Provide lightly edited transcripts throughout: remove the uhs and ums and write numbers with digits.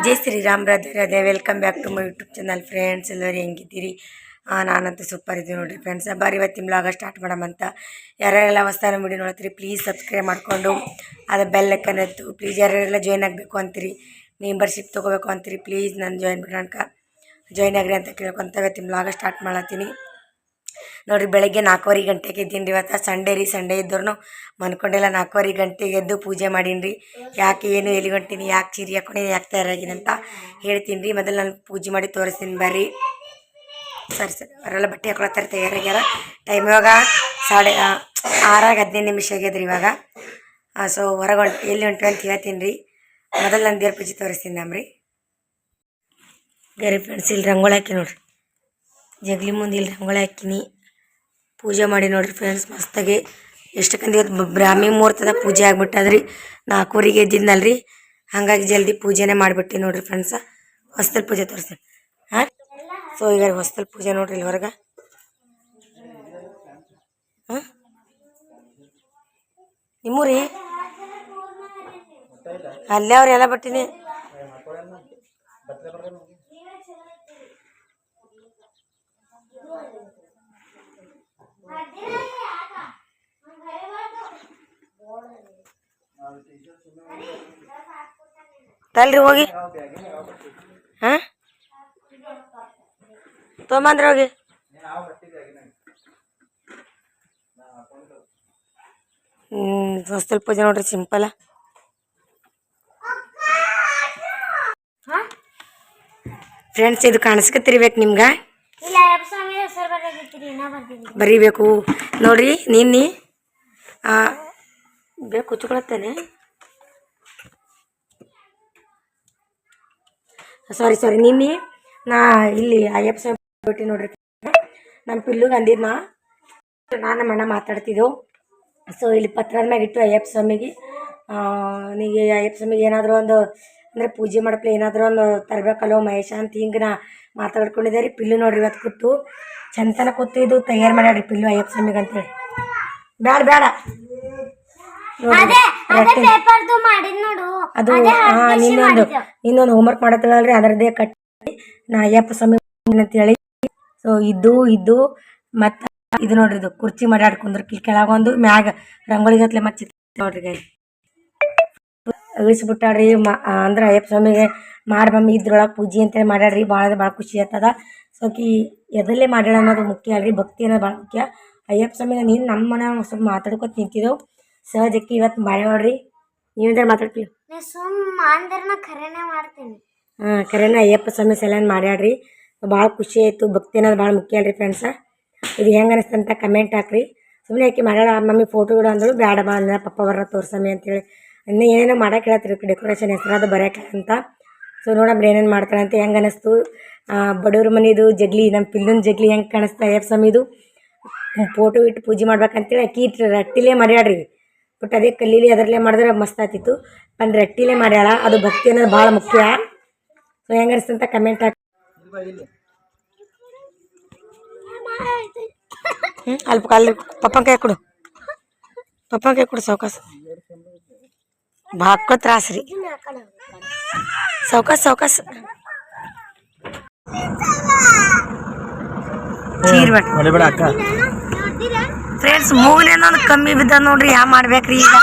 Jai Shriram Radhe welcome back to my YouTube channel friends. ಎಲ್ಲರೂ ಹೆಂಗಿದ್ದೀರಿ? ನಾನಂತೂ ಸೂಪರ್ ಇದ್ದೀವಿ ನೋಡಿರಿ ಫ್ರೆಂಡ್ಸ್. ಬಾರಿ ಇವತ್ತಿನ ಬ್ಲಾಗ ಸ್ಟಾರ್ಟ್ ಮಾಡಮಂತ. ಯಾರ್ಯಾರೆಲ್ಲ ಹೊಸ್ತಾನ ವಿಡಿಯೋ ನೋಡ್ತೀರಿ ಪ್ಲೀಸ್ ಸಬ್ಸ್ಕ್ರೈಬ್ ಮಾಡಿಕೊಂಡು ಅದು ಬೆಲ್ ಐಕನ್ ಎತ್ತು. ಪ್ಲೀಸ್ ಯಾರ್ಯಾರೆಲ್ಲ ಜಾಯ್ನ್ ಆಗಬೇಕು ಅಂತೀರಿ, ಮೆಂಬರ್ಶಿಪ್ ತೊಗೋಬೇಕು ಅಂತೀರಿ, ಪ್ಲೀಸ್ ನಾನು ಜಾಯ್ನ್ ಆಗ್ರಿ ಅಂತ ಕೇಳ್ಕೊತ ಇವತ್ತಿನ ಬ್ಲಾಗ ಸ್ಟಾರ್ಟ್ ಮಾಡತ್ತೀನಿ ನೋಡಿರಿ. ಬೆಳಗ್ಗೆ 4:15 ಗಂಟೆಗೆ ಇದ್ದೀನಿ ರೀ. ಇವತ್ತು ಸಂಡೇ ರೀ. ಸಂಡೇ ಇದ್ದವ್ರು ಮನ್ಕೊಂಡೆಲ್ಲ 4:15 ಗಂಟೆಗೆ ಎದ್ದು ಪೂಜೆ ಮಾಡೀನಿ ರೀ. ಯಾಕೆ ಏನು ಎಲ್ಲಿ ಹೊಂಟೀನಿ, ಯಾಕೆ ಚೀರಿ ಹಾಕೊಂಡಿನಿ, ಯಾಕೆ ತಯಾರಾಗಿನಿ ಅಂತ ಹೇಳ್ತೀನಿ ರೀ. ಮೊದಲು ನಾನು ಪೂಜೆ ಮಾಡಿ ತೋರಿಸ್ತೀನಿ ಬರ್ರಿ. ಸರಿ ಅವರೆಲ್ಲ ಬಟ್ಟೆ ಹಾಕೊಳತ್ತಾರೆ, ತಯಾರಾಗ್ಯಾರ. ಟೈಮ್ ಇವಾಗ 6:15 ಆಗ್ಯದ್ರಿ ಇವಾಗ. ಸೊ ಹೊರಗೆ ಎಲ್ಲಿ ಹೊಂಟು ಅಂತ ಹೇಳ್ತೀನಿ ರೀ. ಮೊದಲು ನಾನು ದೇವ್ರ ಪೂಜೆ ತೋರಿಸ್ತೀನಿ ನಮ್ರಿ. ಬೇರೆ ಫ್ರೆಂಡ್ಸ್ ಇಲ್ಲಿ ರಂಗೋಳಿ ಹಾಕಿ ನೋಡ್ರಿ, ಜಗ್ಲಿ ಮುಂದೆ ಇಲ್ಲಿ ರಂಗೋಳಿ ಹಾಕಿನಿ, ಪೂಜೆ ಮಾಡಿ ನೋಡ್ರಿ ಫ್ರೆಂಡ್ಸ್ ಮಸ್ತಾಗಿ. ಎಷ್ಟಕ್ಕಂದು ಇವತ್ತು ಬ್ರಾಹ್ಮಿ ಮುಹೂರ್ತದ ಪೂಜೆ ಆಗ್ಬಿಟ್ಟದ್ರಿ. 4:15 ಎದ್ದಿದ್ನಲ್ರಿ, ಹಾಗಾಗಿ ಜಲ್ದಿ ಪೂಜೆನೇ ಮಾಡಿಬಿಟ್ಟು ನೋಡ್ರಿ ಫ್ರೆಂಡ್ಸ. ಹೊಸ್ತಲ್ ಪೂಜೆ ತೋರಿಸ್ತೀನಿ. ಹಾಂ, ಸೊ ಈಗ ಹೊಸ್ತಲ್ ಪೂಜೆ ನೋಡ್ರಿ ಇಲ್ಲಿ ಹೊರಗೆ. ಹಾಂ, ನಿಮ್ಮೂರಿ ಅಲ್ಲೇ ಅವ್ರು ಎಲ್ಲ ಬಟ್ಟಿನಿ. ತಲ್ರಿ ಹೋಗಿ. ಹಾಂ, ತೊಗೊಂಬಂದ್ರೆ ಹೋಗಿ. ಹೊಸ್ತಲ್ ಪೂಜೆ ನೋಡ್ರಿ ಸಿಂಪಲ್. ಫ್ರೆಂಡ್ಸ್ ಇದು ಕಾಣಿಸ್ಕತ್ತಿರ್ಬೇಕು ನಿಮ್ಗೆ, ಬರೀಬೇಕು ನೋಡ್ರಿ. ನಿನ್ನೆ ಬೇಕು ಕುಚ್ಕೊಳತ್ತೇನೆ. ಸಾರಿ ನಿನ್ನೆ ನಾ ಇಲ್ಲಿ ಅಯ್ಯಪ್ಪ ಸ್ವಾಮಿ ಬಿಟ್ಟು ನೋಡ್ರಿ. ನಮ್ಮ ಪಿಲ್ಲುಗೆ ಅಂದಿದ್ದು ನಾನು ನಮ್ಮ ಅಣ್ಣ ಮಾತಾಡ್ತಿದ್ದೆವು. ಸೊ ಇಲ್ಲಿ ಪತ್ರದ ಮ್ಯಾಗ ಇಟ್ಟು ಅಯ್ಯಪ್ಪ ಸ್ವಾಮಿಗೆ ನೀಗೆ ಅಯ್ಯಪ್ಪ ಸ್ವಾಮಿಗೆ ಏನಾದರೂ ಒಂದು ಅಂದರೆ ಪೂಜೆ ಮಾಡಪ್ಲೆ ಏನಾದರೂ ಒಂದು ತರಬೇಕಲ್ಲೋ ಮಹೇಶ ಅಂತ ಹಿಂಗೆ ನಾ ಮಾತಾಡ್ಕೊಂಡಿದ್ದೆ ರೀ. ಪಿಲ್ಲು ನೋಡ್ರಿ ಇವತ್ತು ಕೂತು ಚಂತನ ಕೂತು ಇದು ತಯಾರು ಮಾಡ್ಯಾಡ್ರಿ ಪಿಲ್ಲು ಅಯ್ಯಪ್ಪ ಸ್ವಾಮಿಗೆ ಅಂತೇಳಿ. ಬೇಡ ಅದು ಇನ್ನೊಂದು ಹೋಮ್ವರ್ಕ್ ಮಾಡತ್ತಲ್ರಿ, ಅದರದ್ದೇ ಕಟ್ಟಿ ನಾ ಅಯ್ಯಪ್ಪ ಸ್ವಾಮಿ ಅಂತೇಳಿ. ಸೊ ಇದು ಮತ್ತು ಇದು ನೋಡ್ರಿ, ಇದು ಕುರ್ಚಿ ಮಾಡ್ಯಾಡ್ಕೊಂಡ್ರಿ. ಕೆಳಗೊಂದು ಮ್ಯಾಗ ರಂಗೋಳಿಗತ್ಲೆ ಮಚ್ಚಿ ನೋಡ್ರಿ ಇಳಿಸ್ಬಿಟ್ಟಾಡ್ರಿ. ಅಂದ್ರೆ ಅಯ್ಯಪ್ಪ ಸ್ವಾಮಿಗೆ ಮಾಡ್ಬಮ್ಮಿ ಇದ್ರೊಳಗೆ ಪೂಜೆ ಅಂತೇಳಿ ಮಾಡ್ಯಾಡ್ರಿ. ಭಾಳ ಖುಷಿ ಆಗ್ತದ. ಸೊ ಎದಲ್ಲೇ ಮಾಡ್ಯಾಳ ಅನ್ನೋದು ಮುಖ್ಯ ಅಲ್ರಿ, ಭಕ್ತಿ ಅನ್ನೋದು ಭಾಳ ಮುಖ್ಯ. ಅಯ್ಯಪ್ಪ ಸ್ವಾಮಿಗೆ ನೀನು ನಮ್ಮ ಮನೆ ಸ್ವಲ್ಪ ಮಾತಾಡ್ಕೊತ ನಿಂತಿದ್ದೆವು. ಸಹಜಕ್ಕೆ ಇವತ್ತು ಮಾಡ್ಯಾಡ್ರಿ. ನೀವೇಂದ್ರೆ ಮಾತಾಡ್ತೀವಿ ಹಾಂ ಖರೇನ ಅಯ್ಯಪ್ಪ ಸ್ವಾಮಿ ಸಲನ್ ಮಾಡ್ಯಾಡ್ರಿ. ಭಾಳ ಖುಷಿ ಆಯಿತು. ಭಕ್ತಿ ಅನ್ನೋದು ಭಾಳ ಮುಖ್ಯ ಅಲ್ರಿ ಫ್ರೆಂಡ್ಸ. ಇದು ಹೆಂಗೆ ಅನಿಸ್ತಂತ ಕಮೆಂಟ್ ಹಾಕ್ರಿ. ಸುಮ್ಮನೆ ಯಾಕೆ ಮಾಡ್ಯಾಳ ಮಮ್ಮಿ ಫೋಟೋಗಳು ಅಂದಳು. ಬೇಡ ಬಾ ಅಂದ್ರೆ ಪಪ್ಪ ಬರ್ರ ತೋರ್ಸಮ್ಮಿ ಅಂತೇಳಿ ಇನ್ನೂ ಏನೇನೋ ಮಾಡಕ್ಕೆ ಹೇಳ್ತೀರಿ ಡೆಕೋರೇಷನ್ ಹೆಸರಾದ ಬರೋಕೆ ಅಂತ. ಸೊ ನೋಡಮ್ರಿ ಏನೇನು ಮಾಡ್ತಾಳೆ ಅಂತ. ಹೆಂಗೆ ಅನ್ನಿಸ್ತು ಬಡವ್ರ ಮನೆದು ಜಗ್ಲಿ, ನಮ್ಮ ಪಿಲ್ಲುನ ಜಗ್ಲಿ ಹೆಂಗೆ ಕಾಣಿಸ್ತಾ ಅಯ್ಯಪ್ಪ ಸ್ವಾಮಿದು ಫೋಟೋ ಇಟ್ಟು ಪೂಜೆ ಮಾಡ್ಬೇಕಂತೇಳಿ ಅಕ್ಕಿ ಇಟ್ಟು ರಟ್ಟಿಲೇ ಮಾಡ್ಯಾಡ್ರಿ. ಬಟ್ ಅದೇ ಕಲ್ಲೀಲಿ ಅದರಲ್ಲೇ ಮಾಡಿದ್ರೆ ಮಸ್ತ್ ಆಗ್ತಿತ್ತು. ಬಂದು ರಟ್ಟಿಲೇ ಮಾಡ್ಯಾಳ. ಅದು ಭಕ್ತಿ ಅನ್ನೋದು ಭಾಳ ಮುಖ್ಯ. ಸೊ ಹೆಂಗೆ ಅನಿಸ್ತಂತ ಕಮೆಂಟ್ ಹಾಕಿ. ಅಲ್ಲಿ ಪಪ್ಪನ ಕೈ ಕೊಡು ಸಾವ್ಕಾಸ. ಭಾಳ ತ್ರಾಸ ರೀ, ಸಾವ್ಕಾಸ ಫ್ರೆಂಡ್ಸ್. ಮೂಗಲೇನೊಂದು ಕಮ್ಮಿ ಬಿದ್ದ ನೋಡ್ರಿ. ಯಾವ ಮಾಡ್ಬೇಕ್ರಿ ಈಗ?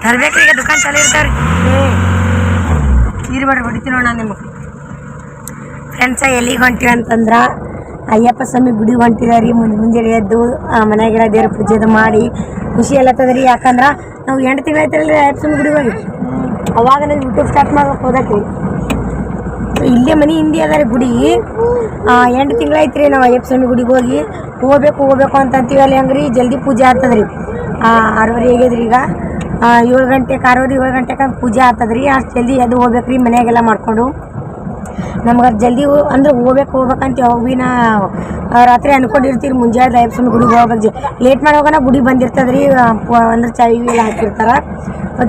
ತರ್ಬೇಕ್ರಿ ಈಗ, ದುಕಾನ್ ಚಾಲು ಇರ್ತಾವ್ರಿ. ಚೀರ್ಬೇಡ್ರಿ, ಹೊಡಿತೀನಿ ನೋಡ ನಾನು ನಿಮಗೆ. ಫ್ರೆಂಡ್ಸ ಎಲ್ಲಿಗೆ ಹೊಂಟಿವಿ ಅಂತಂದ್ರೆ ಅಯ್ಯಪ್ಪ ಸ್ವಾಮಿ ಗುಡಿಗೆ ಹೊಂಟಿದಾರಿ. ಮುಂಜಾನೆ ಎದ್ದು ಮನೆಯಾಗೆಲ್ಲ ದೇವ್ರ ಪೂಜೆದು ಮಾಡಿ ಖುಷಿ ಎಲ್ಲತ್ತದ್ರಿ. ಯಾಕಂದ್ರೆ ನಾವು 8 ತಿಂಗಳು ಆಯ್ತಲ್ರಿ ಅಯ್ಯಪ್ಪ ಸ್ವಾಮಿ ಗುಡಿಗೆ ಹೋಗಿ. ಅವಾಗ ನಾವು ಯೂಟ್ಯೂಬ್ ಸ್ಟಾರ್ಟ್ ಮಾಡ್ಬೇಕು ಹೋದಕ್ರಿ. ಇಲ್ಲೇ ಮನೆ ಹಿಂದಿ ಅದ ರೀ ಗುಡಿ. 8 ತಿಂಗಳು ಐತ್ರಿ ನಾವು ಅಯ್ಯಪ್ಪ ಸ್ವಾಮಿ ಗುಡಿಗೆ ಹೋಗ್ಬೇಕು ಅಂತ ಅಂತೀವಿ. ಅಲ್ಲಿ ಹಂಗ್ರಿ ಜಲ್ದಿ ಪೂಜೆ ಆಗ್ತದ್ರಿ. 6:30 ಆಗ್ಯದ್ರಿ ಈಗ. 7 ಗಂಟೆಗೆ 6:30 7 ಗಂಟೆಗೆ ಪೂಜೆ ಆಗ್ತದ್ರಿ. ಅಷ್ಟು ಜಲ್ದಿ ಎದ್ದು ಹೋಗ್ಬೇಕ್ರಿ ಮನೆಯಾಗೆಲ್ಲ ಮಾಡ್ಕೊಂಡು. ನಮ್ಗೆ ಜಲ್ದಿ ಅಂದ್ರೆ ಹೋಗ್ಬೇಕಂತ ಯಾವಾಗ ಭೀ ನಾ ರಾತ್ರಿ ಅನ್ಕೊಂಡಿರ್ತೀರಿ. ಮುಂಜಾನೆ ಅಯ್ಯಪ್ಪ ಸ್ವಾಮಿ ಗುಡಿಗೆ ಹೋಗ್ಬೇಕು. ಲೇಟ್ ಮಾಡಿ ಹೋಗೋಣ ಗುಡಿ ಬಂದಿರ್ತದ್ರಿ. ಅಂದ್ರೆ ಚಾವಿ ಎಲ್ಲ ಹಾಕಿರ್ತಾರೆ.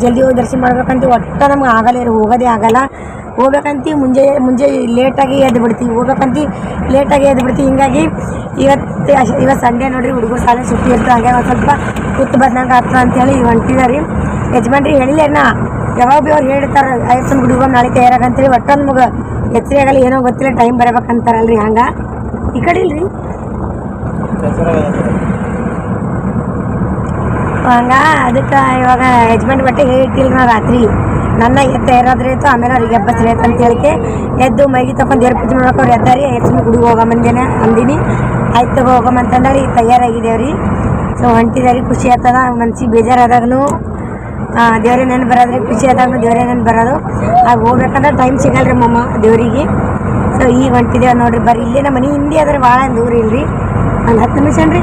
ಜಲ್ದಿ ಹೋಗಿ ದರ್ಶನ ಮಾಡ್ಬೇಕಂತ ಒಟ್ಟು ನಮ್ಗೆ ಆಗಲ್ಲ ರೀ, ಹೋಗೋದೇ ಆಗಲ್ಲ. ಹೋಗ್ಬೇಕಂತ ಮುಂಜೆ ಲೇಟಾಗಿ ಎದ್ದು ಬಿಡ್ತೀವಿ, ಲೇಟಾಗಿ ಎದ್ದು ಬಿಡ್ತೀವಿ. ಹಿಂಗಾಗಿ ಇವತ್ತು ಸಂಡೇ ನೋಡಿರಿ, ಹುಡುಗರು ಶಾಲೆ ಸುಟ್ಟಿ ಇರ್ತದೆ. ಹಾಗೆ ಒಂದು ಸ್ವಲ್ಪ ಕೂತು ಬಂದಂಗೆ ಆಗ್ತದೆ ಅಂತೇಳಿ ಹೊಂಟಿದಾರೆ ರೀ. ಯಜಮಾನ್ರಿ ಹೇಳಿಲ್ಲ ಯಾವಾಗ ಭೀ ಅವ್ರು ಹೇಳ್ತಾರೆ ಅಯ್ಯಪ್ಪನ ಗುಡಿಗೆ ಹೋಗಿ ನಾಳೆ ತಯಾರಾಗಂತೇಳಿ ಒಟ್ಟೊಂದು ಮಗ ಎಚ್ಚರಿ ಆಗಲ್ಲ ಏನೋ ಗೊತ್ತಿಲ್ಲ ಟೈಮ್ ಬರ್ಬೇಕಂತಾರಲ್ರಿ ಹಂಗೆ ಈ ಕಡೆ ಇಲ್ರಿ ಹಂಗ ಅದಕ್ಕೆ ಇವಾಗ ಯಜಮಾನ್ ಬಟ್ಟೆ ಹೇಳಿಟ್ಟಿಲ್ಲ ನಾ ರಾತ್ರಿ ನನ್ನ ಎತ್ತ ಇರೋದ್ರೆ ಇತ್ತು ಆಮೇಲೆ ಅವ್ರಿಗೆ ಎಬ್ಬಸ್ರಿ ಆಯ್ತು ಅಂತ ಹೇಳಿಕೆ ಎದ್ದು ಮೈಗೆ ತಗೊಂಡು ದೇವ್ರ ಪೂಜೆ ಮಾಡ್ಬೇಕು ಅವ್ರು ಎದ್ದಾರಿ ಯಜಮಾನ್ ಗುಡಿಗೆ ಹೋಗಂಬಂದೇನೆ ಅಂದಿನಿ ಆಯ್ತು ಹೋಗಂಬಂತಂದ್ರೆ ಈಗ ತಯಾರಾಗಿದ್ದೇವ್ರಿ ಸೊ ಹೊಂಟಿದಾರಿ ಖುಷಿ ಆಗ್ತದ ಮನ್ಸಿಗೆ ಬೇಜಾರಾದಾಗೂ ದೇವ್ರೇ ನೆನಪು ಬರೋದ್ರೆ ಖುಷಿ ಆದಾಗೂ ದೇವ್ರೇ ನೆನಪು ಬರೋದು ಆಗ ಹೋಗ್ಬೇಕಂದ್ರೆ ಟೈಮ್ ಸಿಗಲ್ರಿ ಮಮ್ಮ ದೇವರಿಗೆ ಸೊ ಈಗ ಹೊಂಟಿದ್ದೇವೆ ನೋಡ್ರಿ ಬರ್ರಿ ಇಲ್ಲೇ ನಮ್ಮ ಮನೆ ಹಿಂದೆ ಆದ್ರೆ ಭಾಳ ದೂರ ಇಲ್ರಿ ಒಂದು 10 ನಿಮಿಷ ರೀ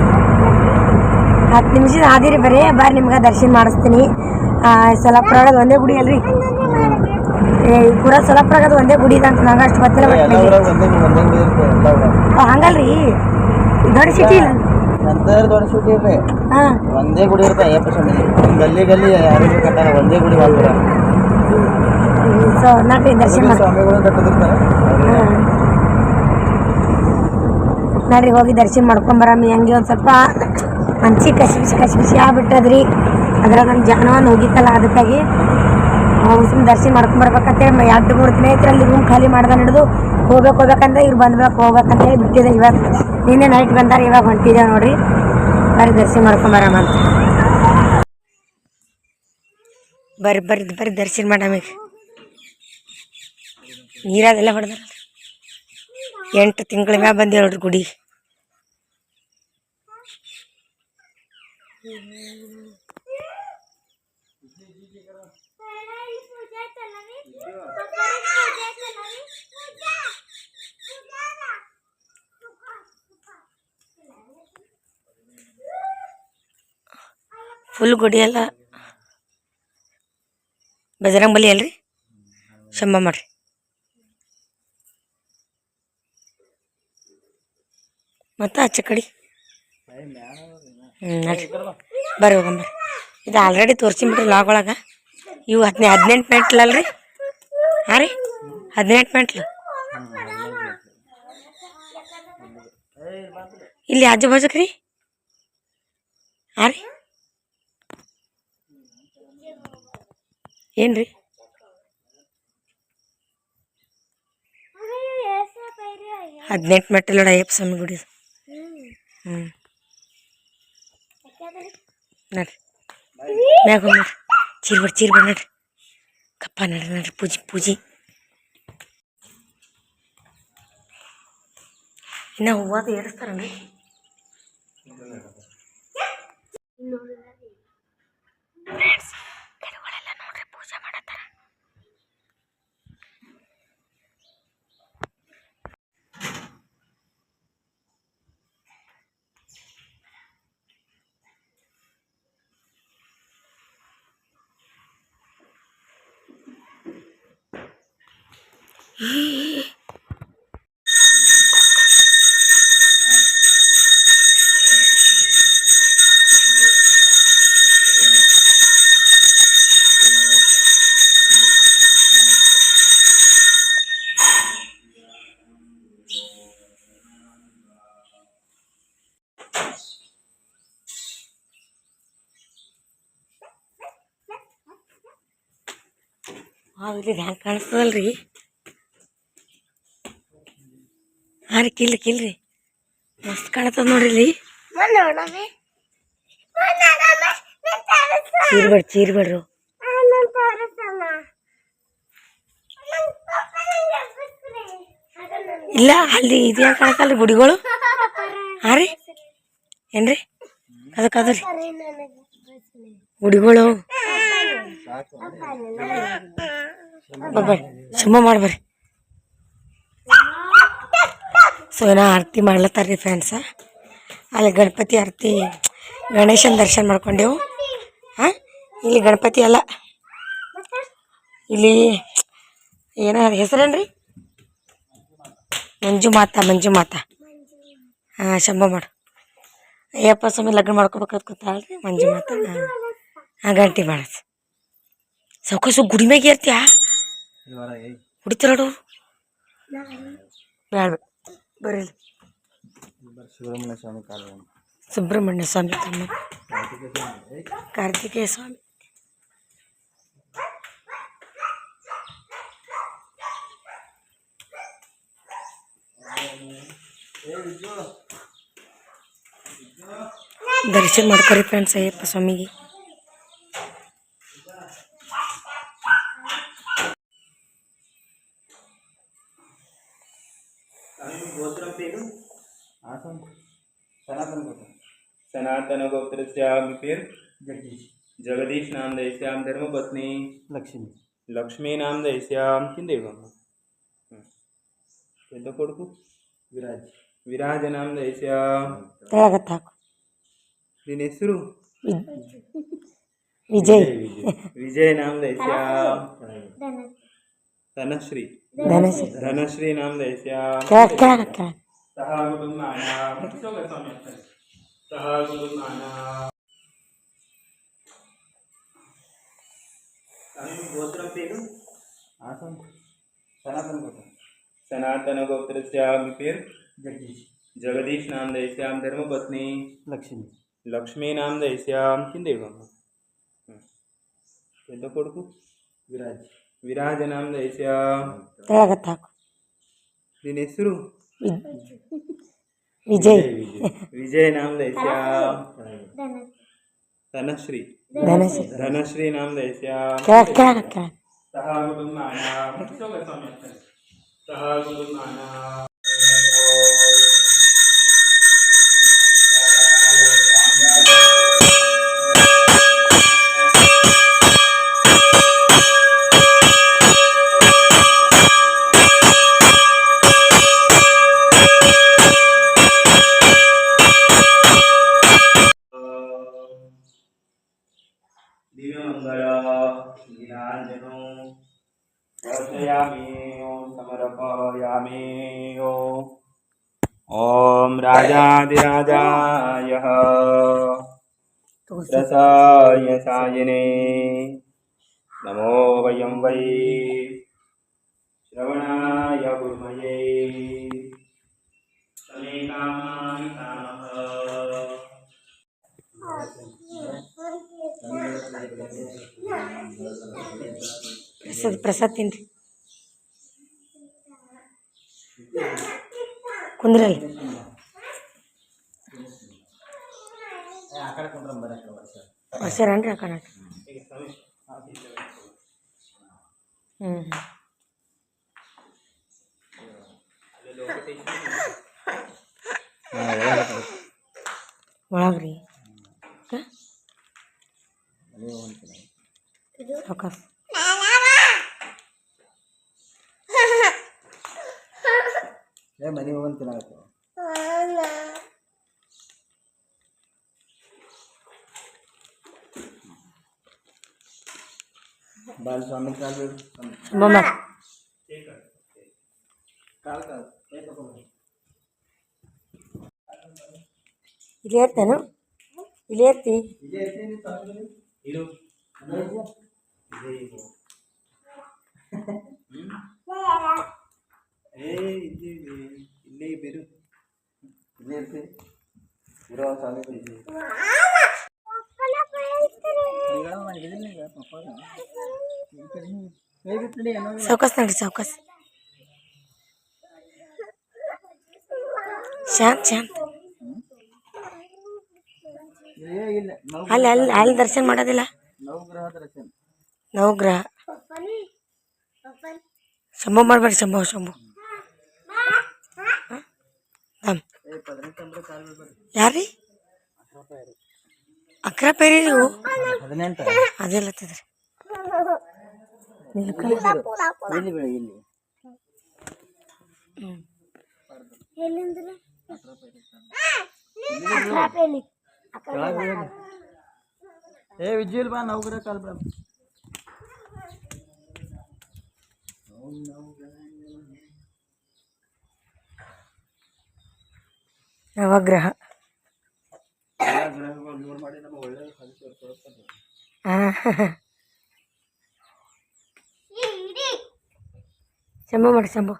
10 ನಿಮಿಷ ಆದಿರಿ ಬರ್ರಿ ನಿಮ್ಗೆ ದರ್ಶನ ಮಾಡಿಸ್ತೀನಿ ಸೊಲ್ಲಾಪುರಗದ ಒಂದೇ ಗುಡಿ ಅಲ್ರಿ ಪೂರ ಸೊಲ್ಲಾಪುರಗದ ಒಂದೇ ಗುಡಿ ಇದೆ ಅಂತ ನಂಗೆ ಅಷ್ಟು ಗೊತ್ತಿಲ್ಲ ಹಂಗಲ್ರಿ ದೊಡ್ಡ ಸಿಟಿ ಇಲ್ಲ ದೊಡ್ಡ ಸಿಟಿ ಇರ್ರಿ ಒಂದೇ ಗುಡಿ ಇರುತ್ತೆ ಅಯ್ಯಪ್ಪ ಸ್ವಾಮಿ ಗಲ್ಲಿ ಗಲ್ಲಿ ಯಾರಿಗೂ ಕಟ್ಟಾರ ಒಂದೇ ಗುಡಿ ಬಂದ್ರ ಸೊ ನಾಟಿ ದರ್ಶನ ಸ್ವಾಮಿಗಳು ಕಟ್ಟಿದಿರ್ತಾರೆ ನೋಡ್ರಿ ಹೋಗಿ ದರ್ಶನ ಮಾಡ್ಕೊಂಬರಮ್ಮಿ ಹಂಗೆ ಒಂದು ಸ್ವಲ್ಪ ಮನ್ಸಿಗೆ ಕಸಿ ಬಿಸಿ ಆಗ್ಬಿಟ್ಟದ್ರಿ ಅದ್ರಾಗ ನನ್ನ ಜಾನವಾನ್ ಹೋಗಿತ್ತಲ್ಲ ಅದಕ್ಕಾಗಿ ಸುಮ್ಮನೆ ದರ್ಶನ ಮಾಡ್ಕೊಂಬರ್ಬೇಕಂತೇಳಿ 2-3 ದಿನ ಐತ್ರಿ ಅಲ್ಲಿ ರೂಮ್ ಖಾಲಿ ಮಾಡ್ದೆ ಹಿಡಿದು ಹೋಗ್ಬೇಕಂದ್ರೆ ಇವ್ರು ಬಂದ್ಬೇಕು ಹೋಗ್ಬೇಕಂತೇಳಿ ಬಿಟ್ಟಿದೆ ಇವಾಗ ನಿನ್ನೆ ನೈಟ್ ಬಂದಾರ ಇವಾಗ ಹೊಂಟಿದ್ದೇವೆ ನೋಡ್ರಿ ಬರ್ರಿ ದರ್ಶನ ಮಾಡ್ಕೊಂಬರಮ್ಮ ಅಂತ ಬರ್ರಿ ದರ್ಶನ ಮಾಡಮ್ಮಿಗೆ ನೀರಾದೆಲ್ಲ ಹೊಡೆದಾರ 8 ತಿಂಗಳ ಮ್ಯಾಗ ಬಂದೇವ್ ನೋಡ್ರಿ ಗುಡಿ ಫುಲ್ ಗುಡಿ ಎಲ್ಲ ಬಜರಂಗ್ ಬಲಿ ಅಲ್ರಿ ಶಂಬ ಮಾಡ್ರಿ ಮತ್ತು ಆಚೆ ಕಡೆ ನೋಡ್ರಿ ಬರ್ರಿ ಹೋಗಂಬರ್ರಿ ಇದು ಆಲ್ರೆಡಿ ತೋರಿಸಿಬಿಟ್ರಿ ಲಾಗ್ ಒಳಗೆ ಇವು 18 ಮೆಟ್ಲು ಅಲ್ರಿ ಹಾಂ ರೀ 18 ಮೆಟ್ಲು ಇಲ್ಲಿ ಆಜು ಬಾಜುಕ್ ರೀ ಹಾಂ ರೀ ಏನು ರೀ 18 ಮೆಟ್ಟಲು ನೋಡ ಅಯ್ಯಪ್ಪ ಸ್ವಾಮಿ ಗುಡಿ ನೋಡ್ರಿ ಮ್ಯಾಗ ನೋಡ್ರಿ ಚೀರ್ ಬರ್ ನೋಡ್ರಿ ಕಪ್ಪ ನೋಡ್ರಿ ಪೂಜಿ ಇನ್ನು ಹೂವಾದ ಏರಿಸ್ತಾರನ್ರಿ ಗಿಡಗಳೆಲ್ಲ ನೋಡ್ರಿ ಪೂಜೆ ಮಾಡತ್ತಾರ ಇಲ್ಲಿ ಹ್ಯಾಂಗೆ ಕಾಣಿಸ್ತದಲ್ರಿ ಹಾಂ ರೀ ಕಿಲ್ರಿ ಮಸ್ತ್ ಕಾಣತ್ತದ ನೋಡ್ರಿ ಇಲ್ಲಿ ಚೀರ್ಬೇಡ್ರು ಇಲ್ಲ ಅಲ್ಲಿ ಇದು ಹೆಂಗೆ ಕಾಣತ್ತಲ್ರಿ ಗುಡಿಗಳು ಹಾಂ ರೀ ಏನ್ರಿ ಅದಕ್ಕೆ ಗುಡಿಗಳು ಬರ್ರಿ ಶುಭ ಮಾಡ್ಬರ್ರಿ ಸೊ ಏನೋ ಆರತಿ ಮಾಡ್ಲತ್ತಾರ್ರಿ ಫ್ರೆಂಡ್ಸ ಅಲ್ಲಿ ಗಣಪತಿ ಆರತಿ ಗಣೇಶನ ದರ್ಶನ ಮಾಡ್ಕೊಂಡೆವು ಹಾಂ ಇಲ್ಲಿ ಗಣಪತಿ ಅಲ್ಲ ಇಲ್ಲಿ ಏನೋ ಹೆಸರೇನ್ರಿ ಮಂಜು ಮಾತಾ ಹಾಂ ಶಂಭ ಮಾಡು ಅಯ್ಯಪ್ಪ ಸ್ವಾಮಿ ಲಗ್ನ ಮಾಡ್ಕೋಬೇಕಂತ ಕೂತಾಳ್ರಿ ಮಂಜು ಮಾತಾ ಹಾಂ ಗಂಟೆ ಮಾಡೋದು ಸೌಕಾಸು ಗುಡಿ ಮ್ಯಾಗ ಇರ್ತೀಯಾ ಹುಡಿತಾರೋಡು ಬೇಡ ಬರ್ರಿ ಸುಬ್ರಹ್ಮಣ್ಯ ಸ್ವಾಮಿ ತಮ್ಮ ಕಾರ್ತಿಕೇಯ ಸ್ವಾಮಿ ದರ್ಶನ ಮಾಡ್ಕೊರಿ ಫ್ರೆಂಡ್ಸ್ ಅಯ್ಯಪ್ಪ ಸ್ವಾಮಿಗೆ. ಗೋತ್ರ పేరు सनातन गोत्र. सनातन गोत्र से आगे फिर जगदीश नाम दे श्याम धर्मपत्नी लक्ष्मी लक्ष्मी नाम दे श्याम किंदेव పెద్ద కొడుకు विराज విరాజ నామ దయ శ్యామ్. ತೆಳಗತ್ತಾಕು దీని ಹೆಸರು ವಿಜಯ್ ವಿಜಯ ನಾಮ ದಯ ಶ್ಯಾಮ್. ಧನಶ್ರೀ ಧನಶ್ರೀ ಧನಶ್ರೀ ನಾಮ ದಯ ಶ್ಯಾಮ್. ಕೆಳಗ ಸಹ ಕುಟುಂಬಾನ ಸಹ ಕುಟುಂಬಾನ ಗೋತ್ರ పేరు सनातन गोत्र. सनातन गोत्र से आगे फिर जगदीश नाम दय श्याम धर्मपत्नी लक्ष्मी लक्ष्मी नाम दय श्याम किंदेव పెద్ద కొడుకు विराज విరాజ నామ దయ శ్యామ్. ತೆಳಗತ್ತಾಕು దీని ಹೆಸరు ವಿಜಯ್ ವಿಜಯ ನಾಮ ದಯ ಶ್ಯಾಮ್. ಧನಶ್ರೀ ಧನಶ್ರೀ ಧನಶ್ರೀ ನಾಮ ದಯ ಶ್ಯಾಮ್. ಕೆಳಗ ಸಹ ಕುಟುಂಬಾನ ಸಹ ಕುಟುಂಬಾನ दिव्यमंगल नीलांजनो वर्षयामि ओम समर्पयामि ओम राजाधिराजाय रसाय सायने नमो वयं वै श्रवणाय गुरुमये तमे कामानि कामः. ಪ್ರಸಾದ್ ತಿನ್ರಿ ಕುಂದ್ರಲ್ಲಿ ಆ ಕಡೆ ಕೊಂಡ್ರೆ ಬರಕ್ಕೆ ವರ್ಷರನ್ರಿ ಆ ಕಡೆ ಒಳಗ್ರಿ ಸಾವಕಾಶ ಮನೆ ಹೋಗಂತ ತಿನ್ನಾಗತ್ತೆ. बालस्वामी काल मम्मा काल काल ಇಲ್ಲಿ ಏರ್ತೇನು ಇಲ್ಲಿ ಏರ್ತಿ ಇದು ಇಲ್ಲೇ ಬೇರು ಇಲ್ಲೇ ಇರ್ತಿ ಇರೋ ಸಾಲಿ ಸಾವಕಾಶ ನೋಡ್ರಿ ಸಾವಕಾಶ ಶಾಂತ್ ಶಾಂತ್ ಅಲ್ಲಿ ಅಲ್ಲಿ ಅಲ್ಲಿ ದರ್ಶನ ಮಾಡೋದಿಲ್ಲ ನವಗ್ರಹ ದರ್ಶನ ನವಗ್ರಹ ಶಂಭು ಮಾಡ್ಬೇಡಿ ಶಂಭು ಶಂಭು ಯಾರ್ರಿ ಅಕ್ರ ಪೇರಿ ನೀವು 18 ಅದೆಲ್ಲತ್ತದ್ರಿ ए विजुअल बा नवग्रह काल बा ನವಗ್ರಹ ಶಂಭು ಮಾಡಿ ಶಂಭು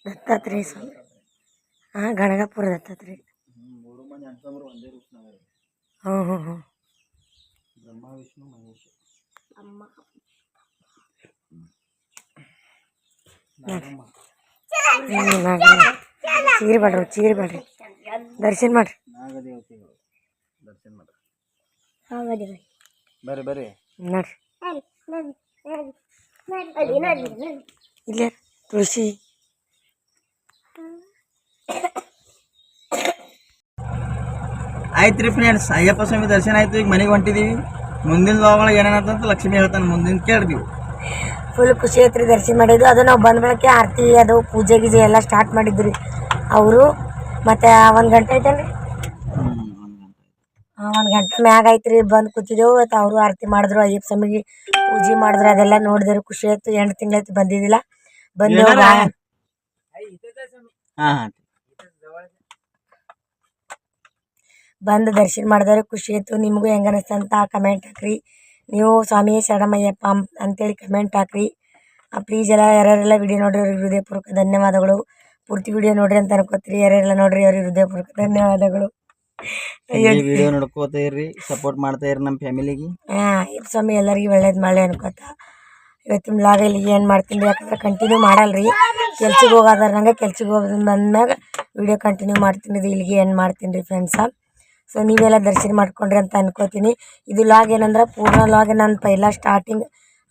ದತ್ತಾತ್ರೇಯ ಸ್ವಾಮಿ ಹಾಂ ಗಣಗಾಪುರ ದತ್ತಾತ್ರೇಯ ಹ್ಞೂ ಹ್ಞೂ ಹ್ಞೂ ಬ್ರಹ್ಮ ವಿಷ್ಣು ಮಹೇಶ್ ಚೀರಿ ಬೇಡ್ರಿ ದರ್ಶನ ಮಾಡ್ರಿ. ನಾಗದೇವತೆಗಳು ದರ್ಶನ ಮಾಡ್ರಿ. ಬರ್ರಿ ಬರ್ರಿ ನೋಡ್ರಿ ಇಲ್ಲೇ ತುಳಸಿ ಆಯ್ತು ರೀ ಫ್ರೆಂಡ್ಸ್, ಅಯ್ಯಪ್ಪ ಸ್ವಾಮಿ ದರ್ಶನ ಆಯ್ತು. ಈಗ ಮನೆಗೆ ಹೊಂಟಿದೀವಿ. ಮುಂದಿನ ಲಾಗ್ಗಳಿಗೆ ಏನೇನಂತ ಲಕ್ಷ್ಮಿ ಹೇಳ್ತಾನೆ, ಮುಂದಿನ ಕೇಳಿದ್ವಿ. ಫುಲ್ ಖುಷಿ ಐತ್ರಿ ದರ್ಶನ ಮಾಡಿದ್ದು. ಅದು ನಾವು ಬಂದ ಬಳಕೆ ಆರತಿ ಅದು ಪೂಜೆ ಗೀಜೆ ಎಲ್ಲ ಸ್ಟಾರ್ಟ್ ಮಾಡಿದ್ರಿ ಅವರು. ಮತ್ತು 1 ಗಂಟೆ ಐತಲ್ರಿ, 1 ಗಂಟೆ ಮ್ಯಾಗ ಐತ್ರಿ ಬಂದು ಕೂತಿದ್ದೆವು. ಮತ್ತು ಅವರು ಆರತಿ ಮಾಡಿದ್ರು, ಅಯ್ಯಪ್ಪ ಸ್ವಾಮಿಗೆ ಪೂಜೆ ಮಾಡಿದ್ರು, ಅದೆಲ್ಲ ನೋಡಿದ್ರು. ಖುಷಿ ಆಯ್ತು. 8 ತಿಂಗಳಾಯ್ತು ಬಂದಿದ್ದಿಲ್ಲ, ಬಂದೆವು. ಬಂದು ದರ್ಶನ ಮಾಡಿದವ್ರೆ ಖುಷಿ ಆಯ್ತು. ನಿಮಗೂ ಹೆಂಗೆ ಅನಿಸ್ತಂತ ಕಮೆಂಟ್ ಹಾಕ್ರಿ. ನೀವು ಸ್ವಾಮಿ ಶರಣಮಯ್ಯಪ್ಪ ಅಂತೇಳಿ ಕಮೆಂಟ್ ಹಾಕ್ರಿ. ಪ್ಲೀಸ್ ಎಲ್ಲ ಯಾರ್ಯಾರೆಲ್ಲ ವಿಡಿಯೋ ನೋಡ್ರಿ ಅವ್ರಿಗೆ ಹೃದಯಪೂರ್ವಕ ಧನ್ಯವಾದಗಳು. ಪೂರ್ತಿ ವಿಡಿಯೋ ನೋಡ್ರಿ ಅಂತ ಅನ್ಕೋತೀರಿ. ಯಾರ್ಯಾರೆಲ್ಲ ನೋಡ್ರಿ ಅವ್ರಿಗೆ ಹೃದಯಪೂರ್ವಕ ಧನ್ಯವಾದಗಳು. ವಿಡಿಯೋ ನೋಡ್ಕೋತಾ ಇರ್ರಿ, ಸಪೋರ್ಟ್ ಮಾಡ್ತಾ ಇರ್ರಿ ನಮ್ಮ ಫ್ಯಾಮಿಲಿಗೆ. ಅಯ್ಯಪ್ಪ ಸ್ವಾಮಿ ಎಲ್ಲರಿಗೂ ಒಳ್ಳೇದು ಮಾಡಲಿ ಅನ್ಕೋತಾ ಇವತ್ತಿನ ವ್ಲಾಗ್ ಇಲ್ಲಿಗೆ ಏನು ಮಾಡ್ತೀನಿ ರೀ. ಯಾಕಂದ್ರೆ ಕಂಟಿನ್ಯೂ ಮಾಡಲ್ರಿ, ಕೆಲ್ಸಕ್ಕೆ ಹೋಗೋದಾರ ನಂಗೆ ಕೆಲ್ಸಕ್ಕೆ ಹೋಗೋದು ಬಂದ್ಮ್ಯಾಗ ವಿಡಿಯೋ ಕಂಟಿನ್ಯೂ ಮಾಡ್ತೀನಿ. ಇದು ಇಲ್ಲಿಗೆ ಏನು ಮಾಡ್ತೀನಿ ರೀ ಫ್ರೆಂಡ್ಸ. ಸೊ ನೀವೆಲ್ಲ ದರ್ಶನ ಮಾಡ್ಕೊಂಡ್ರಿ ಅಂತ ಅನ್ಕೋತೀನಿ. ಇದು ಲಾಗ್ ಏನಂದ್ರೆ ಪೂರ್ಣ ಲಾಗ್ ನಾನು ಪೈಲ ಸ್ಟಾರ್ಟಿಂಗ್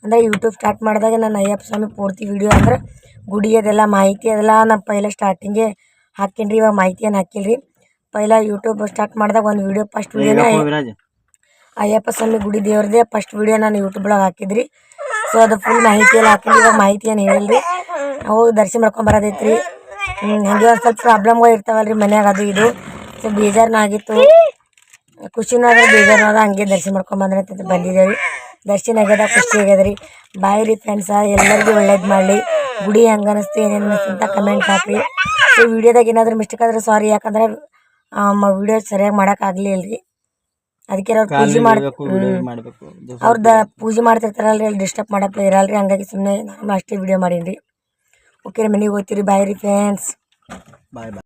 ಅಂದರೆ ಯೂಟ್ಯೂಬ್ ಸ್ಟಾರ್ಟ್ ಮಾಡಿದಾಗ ನಾನು ಅಯ್ಯಪ್ಪ ಸ್ವಾಮಿ ಪೂರ್ತಿ ವಿಡಿಯೋ ಅಂದ್ರೆ ಗುಡಿ ಅದೆಲ್ಲ ಮಾಹಿತಿ ಅದೆಲ್ಲ ನಾನು ಪೈಲ ಸ್ಟಾರ್ಟಿಂಗೆ ಹಾಕೀನಿ ರೀ. ಇವಾಗ ಮಾಹಿತಿ ಏನು ಹಾಕಿಲ್ಲ ರೀ. ಪೈಲ ಯೂಟ್ಯೂಬ್ ಸ್ಟಾರ್ಟ್ ಮಾಡಿದಾಗ ಒಂದು ವಿಡಿಯೋ ಫಸ್ಟ್ ವಿಡಿಯೋನೇ ಅಯ್ಯಪ್ಪ ಸ್ವಾಮಿ ಗುಡಿ ದೇವ್ರದೇ ಫಸ್ಟ್ ವಿಡಿಯೋ ನಾನು ಯೂಟ್ಯೂಬ್ ಒಳಗೆ ಹಾಕಿದ್ರಿ. ಸೊ ಅದು ಫುಲ್ ಮಾಹಿತಿ ಎಲ್ಲ ಹಾಕಿದ್ರಿ. ಇವಾಗ ಮಾಹಿತಿ ಏನು ಹೇಳಿಲ್ರಿ, ಹೋಗಿ ದರ್ಶನ ಮಾಡ್ಕೊಂಬರೋದೈತೆ ರೀ. ಹಾಗೆ ಒಂದು ಸ್ವಲ್ಪ ಪ್ರಾಬ್ಲಮ್ಗಳು ಇರ್ತಾವಲ್ಲ ರೀ ಮನ್ಯಾಗ, ಅದು ಇದು. ಸೊ ಬೇಜಾರನ್ನಾಗಿತ್ತು, ಖುಷಿನೂ ಆದ್ರೆ ಬೇಜಾರು ಆದ. ಹಂಗೆ ದರ್ಶನ ಮಾಡ್ಕೊಂಬಂದ್ರೆ ಅಂತ ಬಂದಿದ್ದೇವೆ. ದರ್ಶನ ಆಗ್ಯದ, ಖುಷಿ ಆಗ್ಯದ ರೀ. ಬಾಯ್ ರೀ ಫ್ರೆಂಡ್ಸ, ಎಲ್ಲರಿಗೂ ಒಳ್ಳೇದು ಮಾಡಲಿ. ಗುಡಿ ಹೆಂಗೆ ಅನ್ನಿಸ್ತು ಏನೇನು ಅನ್ನಿಸ್ತು ಅಂತ ಕಮೆಂಟ್ ಹಾಕಿ. ಸೊ ವಿಡಿಯೋದಾಗ ಏನಾದರೂ ಮಿಸ್ಟೇಕ್ ಆದ್ರೆ ಸಾರಿ, ಯಾಕಂದ್ರೆ ವಿಡಿಯೋ ಸರಿಯಾಗಿ ಮಾಡೋಕ್ಕಾಗಲಿಲ್ಲ ರೀ. ಅದಕ್ಕೆ ಅವ್ರು ಪೂಜೆ ಅವ್ರದ್ದು ಪೂಜೆ ಮಾಡ್ತಿರ್ತಾರಲ್ರಿ, ಅಲ್ಲಿ ಡಿಸ್ಟರ್ಬ್ ಮಾಡಕ್ಕೆ ಇರಲ್ರಿ. ಹಂಗಾಗಿ ಸುಮ್ಮನೆ ನಾನು ಅಷ್ಟೇ ವಿಡಿಯೋ ಮಾಡೀನಿ ರೀ. ಓಕೆ ರೀ, ಮನೆಗೆ ಹೋಗ್ತೀರಿ. ಬಾಯ್ ರೀ ಫ್ರೆಂಡ್ಸ್. ಬಾಯ್ ಬಾಯ್.